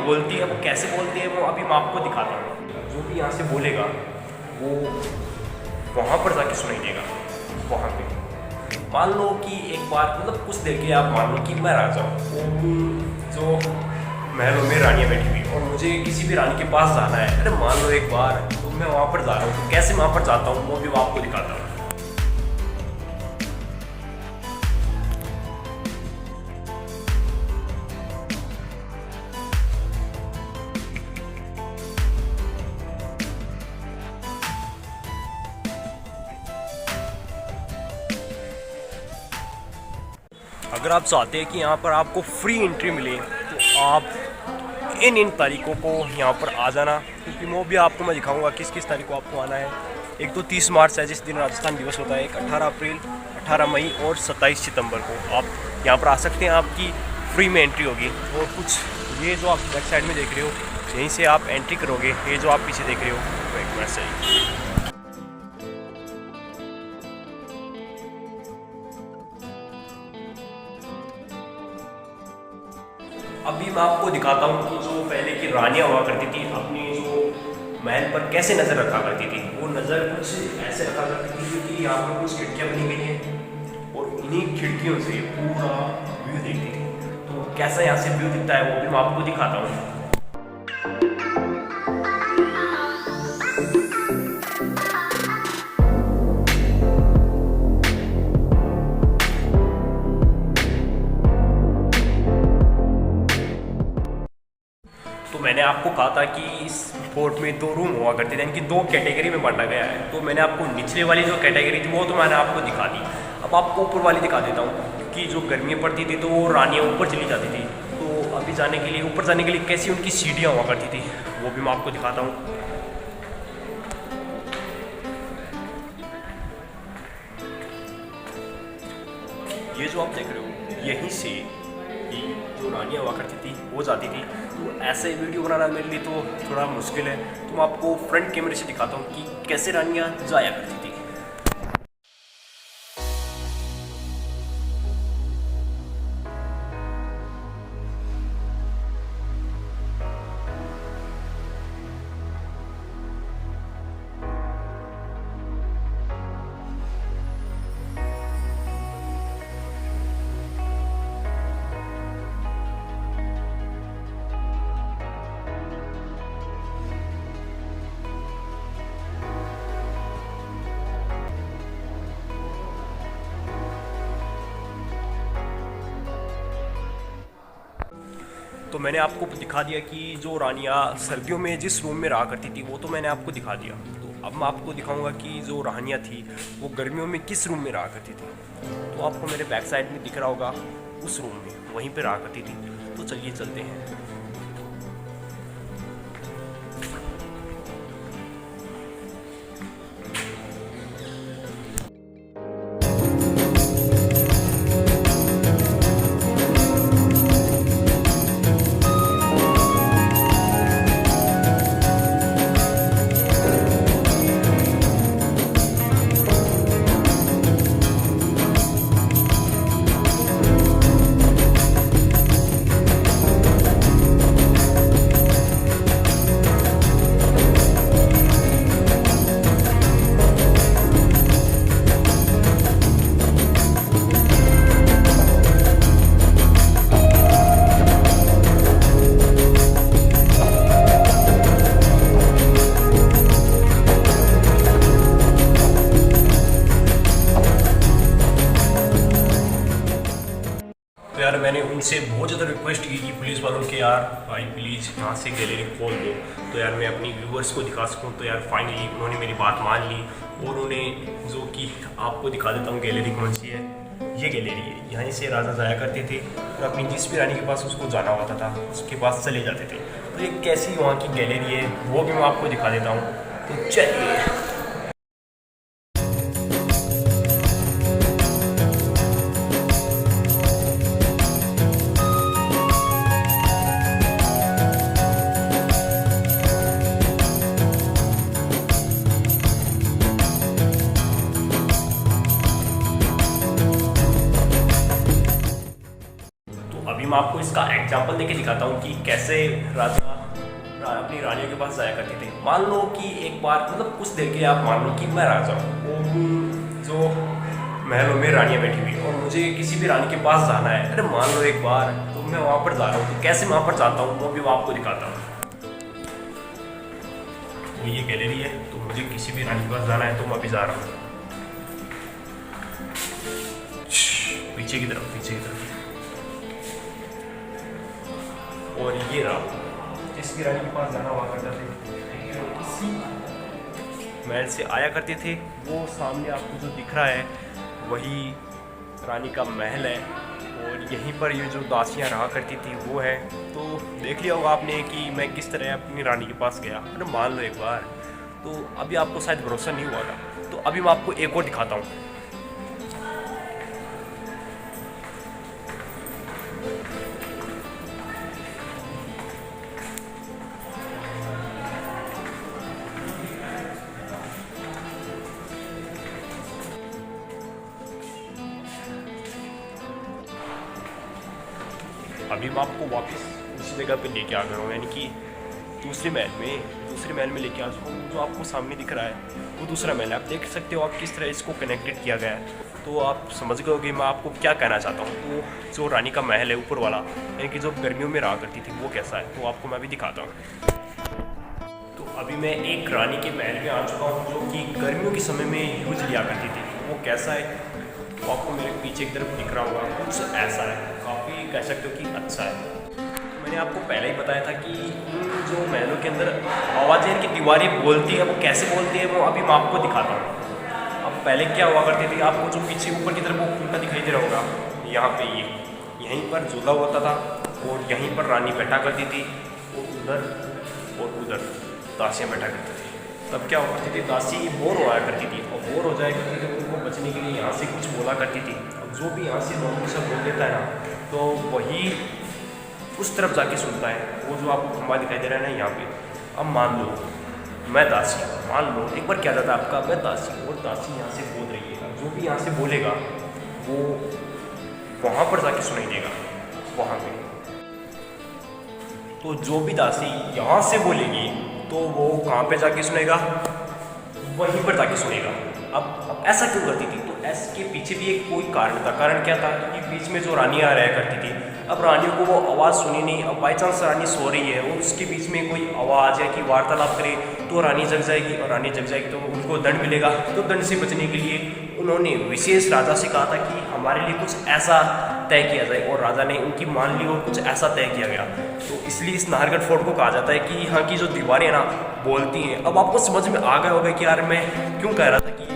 बोलती है, वो कैसे बोलती है वो अभी मैं आपको दिखाता हूँ। जो भी यहाँ से बोलेगा वो वहाँ पर जाके सुनाई देगा। वहाँ पे मान लो कि एक बार मतलब कुछ देर के आप मान लो कि मैं राजा हूँ, जो महलों में रानियाँ बैठी हुई और मुझे किसी भी रानी के पास जाना है। अरे मान लो एक बार तो मैं वहाँ पर जा रहा हूँ, तो कैसे वहाँ पर जाता हूँ वो भी मैं आपको दिखाता हूँ। अगर आप चाहते हैं कि यहाँ पर आपको फ्री एंट्री मिले तो आप इन तारीखों को यहाँ पर आ जाना, क्योंकि वो भी आपको मैं दिखाऊंगा किस किस तारीख को आपको आना है। एक तो 30 मार्च है जिस दिन राजस्थान दिवस होता है, एक 18 अप्रैल, 18 मई और 27 सितंबर को आप यहाँ पर आ सकते हैं। आपकी फ्री में एंट्री होगी। और कुछ ये जो आप बैक साइड में देख रहे हो यहीं से आप एंट्री करोगे। ये जो आप पीछे देख रहे हो वो एक मिनट सही। अभी मैं आपको दिखाता हूँ कि जो पहले की रानियाँ हुआ करती थी अपनी जो महल पर कैसे नज़र रखा करती थी। वो नज़र कुछ ऐसे रखा करती थी क्योंकि यहाँ पर कुछ खिड़कियाँ बनी गई हैं और इन्हीं खिड़कियों से पूरा व्यू देखती थी। तो कैसा यहाँ से व्यू दिखता है वो भी मैं आपको दिखाता हूँ। तो मैंने आपको कहा था कि इस फोर्ट में 2 रूम हुआ करते थे, इनकी 2 कैटेगरी में बांटा गया है। तो मैंने आपको निचले वाली जो कैटेगरी थी वो तो मैंने आपको दिखा दी। अब आपको ऊपर वाली दिखा देता हूँ, क्योंकि जो गर्मियाँ पड़ती थी तो वो रानियाँ ऊपर चली जाती थी। तो अभी जाने के लिए ऊपर जाने के लिए कैसी उनकी सीढ़ियाँ हुआ करती थी वो भी मैं आपको दिखाता हूँ। ये जो आप देख रहे हो यहीं से ही जो रानियाँ हुआ करती थी वो जाती थी। तो ऐसे वीडियो बनाना मेरे लिए तो थोड़ा मुश्किल है, तो मैं आपको फ्रंट कैमरे से दिखाता हूँ कि कैसे रानियाँ जाया करती थी। तो मैंने आपको दिखा दिया कि जो रानियाँ सर्दियों में जिस रूम में रहा करती थी वो तो मैंने आपको दिखा दिया। तो अब मैं आपको दिखाऊंगा कि जो रानियाँ थी वो गर्मियों में किस रूम में रहा करती थी। तो आपको मेरे बैक साइड में दिख रहा होगा उस रूम में, वहीं पे रहा करती थी। तो चलिए चलते हैं। यार मैंने उनसे बहुत ज़्यादा रिक्वेस्ट की कि पुलिस वालों के यार भाई प्लीज़ यहाँ से गैलरी खोल दो, तो यार मैं अपनी व्यूअर्स को दिखा सकूँ। तो यार फाइनली उन्होंने मेरी बात मान ली और उन्हें जो कि आपको दिखा देता हूँ गैलरी कौन सी है। ये गैलरी है, यहीं से राजा जाया करते थे और अपनी जिस भी रानी के पास उसको जाना होता था उसके पास चले जाते थे। तो ये कैसी वहाँ की गैलरी है वो भी मैं आपको दिखा देता हूँ। तो चलिए। मैं मैं आपको इसका एग्जाम्पल देके दिखाता हूँ कि कैसे राजा अपनी रानियों के पास जाया करते थे। मान लो कि एक बार मतलब कुछ देर के लिए आप मान लो कि मैं राजा हूँ और जो महलों में रानियाँ बैठी हुई और मुझे किसी भी रानी के पास जाना है। अरे मान लो एक बार तो मैं वहाँ पर जा रहा हूँ, तो कैसे वहाँ पर जाता हूँ वो भी मैं आपको दिखाता हूँ। तो ये गैलरी है, तो मुझे किसी भी रानी के पास जाना है तो मैं अभी जा रहा हूँ पीछे की तरफ। और ये रहा जिस भी रानी के पास जाना हुआ करता थे इसी महल से आया करते थे। वो सामने आपको जो दिख रहा है वही रानी का महल है और यहीं पर ये जो दासियाँ रहा करती थी वो है। तो देख लिया होगा आपने कि मैं किस तरह अपनी रानी के पास गया। अरे मान लो एक बार, तो अभी आपको शायद भरोसा नहीं हुआ था, तो अभी मैं आपको एक और दिखाता हूँ। अभी मैं आपको वापस उसी जगह पे लेके आ गया हूँ, यानी कि दूसरे महल में लेके आ चुका हूँ। जो आपको सामने दिख रहा है वो दूसरा महल है। आप देख सकते हो आप किस तरह इसको कनेक्टेड किया गया है, तो आप समझ गए होगे मैं आपको क्या कहना चाहता हूँ। तो जो रानी का महल है ऊपर वाला, यानी कि जो गर्मियों में रहा करती थी वो कैसा है, तो आपको मैं अभी दिखाता हूँ। तो अभी मैं एक रानी के महल में आ चुका हूँ जो कि गर्मियों के समय में यूज लिया करती थी। वो कैसा है तो आपको मेरे पीछे की तरफ दिख रहा होगा, कुछ ऐसा है, काफ़ी कह सकते हो कि अच्छा है। मैंने आपको पहले ही बताया था कि इन जो महलों के अंदर आवाज़ें इनकी दीवारें बोलती है, वो कैसे बोलती है वो अभी मैं आपको दिखाता हूँ। अब पहले क्या हुआ करती थी, आपको जो पीछे ऊपर की तरफ वो उल्टा दिखाई दे रहा होगा, यहाँ पे यहीं पर झूला होता था और यहीं पर रानी बैठा करती थी और उधर दासियाँ बैठा करती थी। तब क्या होती थी, दासी बोर होया करती थी और बोर हो जाया करती थी, उनको बचने के लिए यहाँ से कुछ बोला करती थी। अब जो भी यहाँ से दोनों सब बोल देता है ना, तो वही उस तरफ जाके सुनता है। वो जो आपको खंबा दिखाई दे रहा है ना यहाँ पे, अब मान लो मैं दासी हूँ, मान लो एक बार क्या जाता है आपका, मैं दासी हूँ और दासी यहाँ से बोल रही है। अब जो भी यहाँ से बोलेगा वो वहाँ पर जाके सुनाई देगा वहाँ पे। तो जो भी दासी यहाँ से बोलेगी तो वो कहाँ पे जाके सुनेगा, वहीं पर जाके सुनेगा। अब ऐसा क्यों करती थी, तो इसके पीछे भी एक कोई कारण था। कारण क्या था कि बीच में जो रानियाँ रहा करती थी, अब रानियों को वो आवाज़ सुनी नहीं। अब बाई चांस रानी सो रही है और उसके बीच में कोई आवाज़ या कि वार्तालाप करे तो रानी जग जाएगी, और रानी जग जाएगी तो उनको दंड मिलेगा। तो दंड से बचने के लिए उन्होंने विशेष राजा से कहा था कि हमारे लिए कुछ ऐसा तय किया जाए, और राजा ने उनकी मान ली और कुछ ऐसा तय किया गया। तो इसलिए इस नाहरगढ़ फोर्ट को कहा जाता है कि यहाँ की जो दीवारें ना बोलती हैं। अब आपको समझ में आ गया होगा कि यार मैं क्यों कह रहा था कि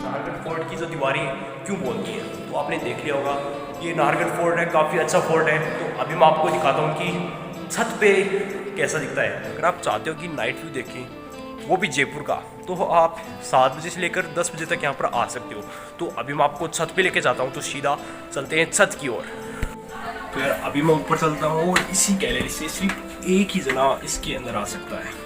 नाहरगढ़ फोर्ट की जो दीवारें क्यों बोलती हैं। तो आपने देख लिया होगा ये नाहरगढ़ फोर्ट है, काफ़ी अच्छा फोर्ट है। तो अभी मैं आपको दिखाता हूँ कि छत पे कैसा दिखता है। अगर आप चाहते हो कि नाइट व्यू देखें वो भी जयपुर का, तो आप 7 बजे से लेकर 10 बजे तक यहाँ पर आ सकते हो। तो अभी मैं आपको छत पे लेके जाता हूँ, तो सीधा चलते हैं छत की ओर। तो यार अभी मैं ऊपर चलता हूँ और इसी गैलरी से सिर्फ एक ही जना इसके अंदर आ सकता है।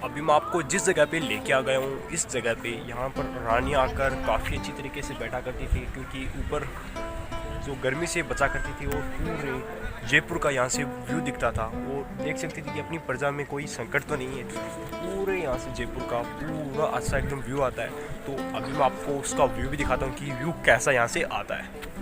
अभी मैं आपको जिस जगह पे लेके आ गया हूँ, इस जगह पे यहाँ पर रानी आकर काफ़ी अच्छी तरीके से बैठा करती थी, क्योंकि ऊपर जो गर्मी से बचा करती थी वो पूरे जयपुर का यहाँ से व्यू दिखता था। वो देख सकती थी कि अपनी प्रजा में कोई संकट तो नहीं है। पूरे यहाँ से जयपुर का पूरा अच्छा एकदम व्यू आता है। तो अभी मैं आपको उसका व्यू भी दिखाता हूँ कि व्यू कैसा यहाँ से आता है।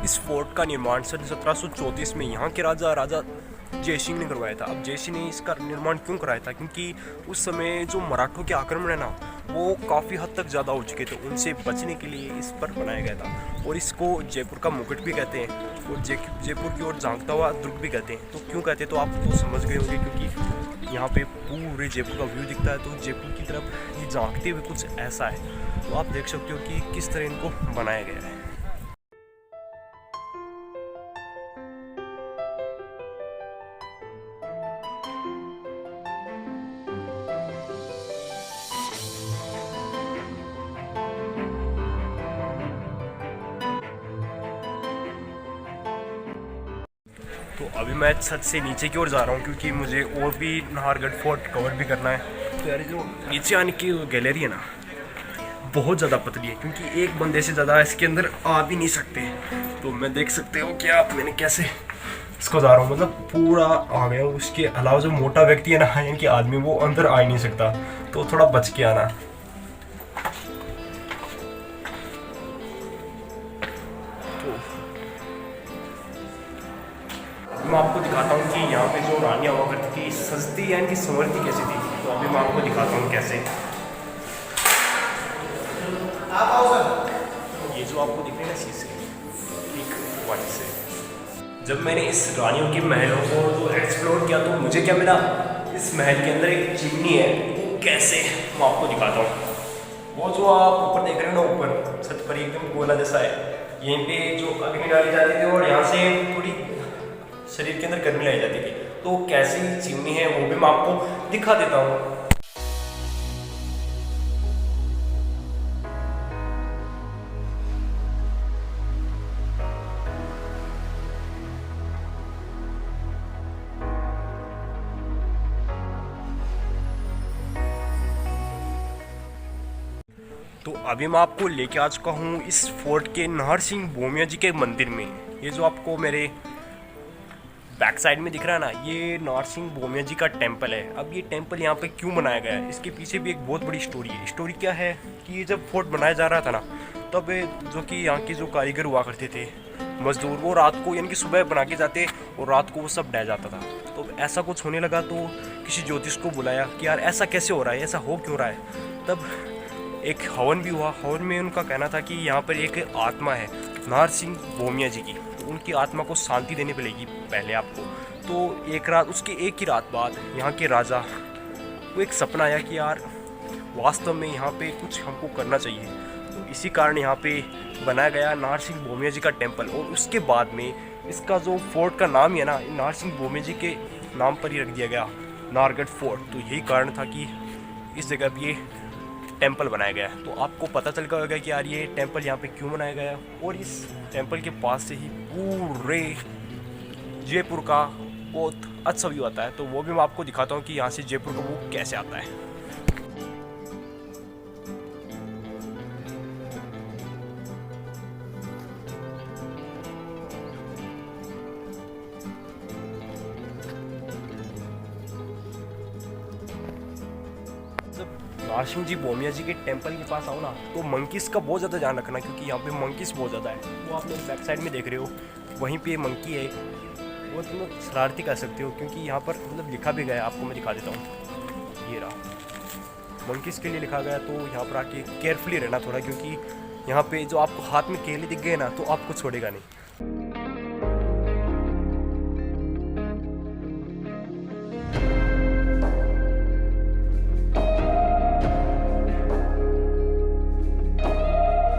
इस फोर्ट का निर्माण सन 1734 में यहाँ के राजा जय सिंह ने करवाया था। अब जय सिंह ने इसका निर्माण क्यों कराया था? क्योंकि उस समय जो मराठों के आक्रमण है ना, वो काफ़ी हद तक ज़्यादा हो चुके थे। उनसे बचने के लिए इस पर बनाया गया था। और इसको जयपुर का मुकुट भी कहते हैं और जयपुर की ओर झांकता हुआ दुर्ग भी कहते हैं। तो क्यों कहते हैं तो आप तो समझ गए होंगे, क्योंकि यहाँ पे पूरे जयपुर का व्यू दिखता है। तो जयपुर की तरफ ये झांकते हुए कुछ ऐसा है। तो आप देख सकते हो कि किस तरह इनको बनाया गया है। तो अभी मैं छत से नीचे की ओर जा रहा हूँ, क्योंकि मुझे और भी नाहरगढ़ फोर्ट कवर भी करना है। तो यार जो नीचे आने की गैलरी है ना, बहुत ज़्यादा पतली है, क्योंकि एक बंदे से ज़्यादा इसके अंदर आ भी नहीं सकते। तो मैं देख सकते हो क्या मैंने कैसे इसको जा रहा हूँ, मतलब पूरा आ गया हूँ। उसके अलावा जो मोटा व्यक्ति है ना, यानी कि आदमी, वो अंदर आ ही नहीं सकता। तो थोड़ा बच के आना। मैं आपको दिखाता हूँ कि यहाँ पे जो रानियाँ हुआ करती थी, सजती यानी कि संवरती कैसी थी। तो अभी मैं आपको दिखाता हूँ कैसे। ये जो आपको दिख रहे हैं ना शीशे, ठीक वहीं से जब मैंने इस रानियों के महलों को जो एक्सप्लोर किया, तो मुझे क्या मिला? इस महल के अंदर एक चिमनी है। वो कैसे, मैं आपको दिखाता हूँ। वो जो आप ऊपर देख रहे हो ना, ऊपर छत पर एकदम गोला जैसा है, यहीं पे जो अग्नि डाली जाती थी और यहाँ से थोड़ी शरीर के अंदर गर्मी लाई जाती थी। तो कैसी चिमनी है वो भी मैं आपको दिखा देता हूँ। तो अभी मैं आपको लेके आ चुका हूँ इस फोर्ट के नाहर सिंह भूमिया जी के मंदिर में। ये जो आपको मेरे बैक साइड में दिख रहा है ना, ये नाहर सिंह भूमिया जी का टेंपल है। अब ये टेंपल यहाँ पे क्यों बनाया गया है, इसके पीछे भी एक बहुत बड़ी स्टोरी है। स्टोरी क्या है कि ये जब फोर्ट बनाया जा रहा था ना, तब जो कि यहाँ के जो कारीगर हुआ करते थे, मजदूर, वो रात को यानी कि सुबह बना के जाते और रात को वो सब ढह जाता था। तो ऐसा कुछ होने लगा, तो किसी ज्योतिष को बुलाया कि यार ऐसा कैसे हो रहा है, ऐसा हो क्यों रहा है। तब एक हवन भी हुआ। हवन में उनका कहना था कि यहाँ पर एक आत्मा है नाहर सिंह भूमिया जी की, तो उनकी आत्मा को शांति देनी पड़ेगी पहले आपको। तो एक रात, उसके एक ही रात बाद यहाँ के राजा को एक सपना आया कि यार वास्तव में यहाँ पे कुछ हमको करना चाहिए। तो इसी कारण यहाँ पे बनाया गया नाहर सिंह भूमिया जी का टेम्पल। और उसके बाद में इसका जो फोर्ट का नाम ही है ना, नाहर सिंह भूमिया जी के नाम पर ही रख दिया गया, नाहरगढ़ फोर्ट। तो यही कारण था कि इस जगह पर ये टेंपल बनाया गया है। तो आपको पता चल गया होगा कि यार ये टेंपल यहाँ पे क्यों बनाया गया है। और इस टेंपल के पास से ही पूरे जयपुर का बहुत अच्छा व्यू आता है। तो वो भी मैं आपको दिखाता हूँ कि यहाँ से जयपुर का व्यू कैसे आता है। नाहर सिंह जी भूमिया जी के टेंपल के पास आओ ना, तो मंकीस का बहुत ज़्यादा ध्यान रखना, क्योंकि यहाँ पे मंकीस बहुत ज़्यादा है। वो आप लोग बैक साइड में देख रहे हो, वहीं पे मंकी है। वो तुम लोग शरारती कर सकते हो, क्योंकि यहाँ पर मतलब लिखा भी गया है। आपको मैं दिखा देता हूँ, ये रहा मंकीस के लिए लिखा गया। तो यहाँ पर आके केयरफुली रहना थोड़ा, क्योंकि यहाँ पे जो आपको हाथ में केले दिख गए ना, तो आपको छोड़ेगा नहीं।